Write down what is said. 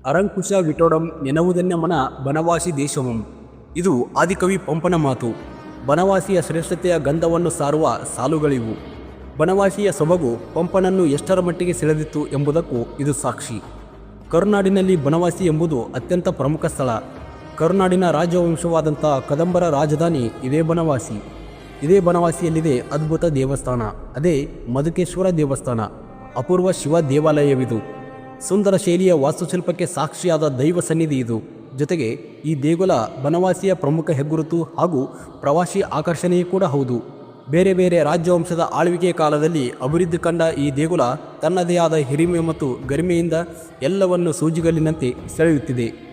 ಅರಂಕುಶ ವಿಟೋಡಂ ನೆನವುದನ್ಯ ಮನ ಬನವಾಸಿ ದೇಶವಂ. ಇದು ಆದಿಕವಿ ಪಂಪನ ಮಾತು. ಬನವಾಸಿಯ ಶ್ರೇಷ್ಠತೆಯ ಗಂಧವನ್ನು ಸಾರುವ ಸಾಲುಗಳಿವು. ಬನವಾಸಿಯ ಸೊಬಗು ಪಂಪನನ್ನು ಎಷ್ಟರ ಮಟ್ಟಿಗೆ ಸೆಳೆದಿತ್ತು ಎಂಬುದಕ್ಕೂ ಇದು ಸಾಕ್ಷಿ. ಕರುನಾಡಿನಲ್ಲಿ ಬನವಾಸಿ ಎಂಬುದು ಅತ್ಯಂತ ಪ್ರಮುಖ ಸ್ಥಳ. ಕರುನಾಡಿನ ರಾಜವಂಶವಾದಂಥ ಕದಂಬರ ರಾಜಧಾನಿ ಇದೇ ಬನವಾಸಿ. ಇದೇ ಬನವಾಸಿಯಲ್ಲಿದೆ ಅದ್ಭುತ ದೇವಸ್ಥಾನ, ಅದೇ ಮಧುಕೇಶ್ವರ ದೇವಸ್ಥಾನ. ಅಪೂರ್ವ ಶಿವ ದೇವಾಲಯವಿದು. ಸುಂದರ ಶೈಲಿಯ ವಾಸ್ತುಶಿಲ್ಪಕ್ಕೆ ಸಾಕ್ಷಿಯಾದ ದೈವ ಸನ್ನಿಧಿ ಇದು. ಜೊತೆಗೆ ಈ ದೇಗುಲ ಬನವಾಸಿಯ ಪ್ರಮುಖ ಹೆಗ್ಗುರುತು ಹಾಗೂ ಪ್ರವಾಸಿ ಆಕರ್ಷಣೆಯೂ ಕೂಡ ಹೌದು. ಬೇರೆ ಬೇರೆ ರಾಜವಂಶದ ಆಳ್ವಿಕೆಯ ಕಾಲದಲ್ಲಿ ಅಭಿವೃದ್ಧಿ ಕಂಡ ಈ ದೇಗುಲ ತನ್ನದೇ ಆದ ಹಿರಿಮೆ ಮತ್ತು ಗರಿಮೆಯಿಂದ ಎಲ್ಲವನ್ನು ಸೂಜಿಗಲ್ಲಿನಂತೆ ಸೆಳೆಯುತ್ತಿದೆ.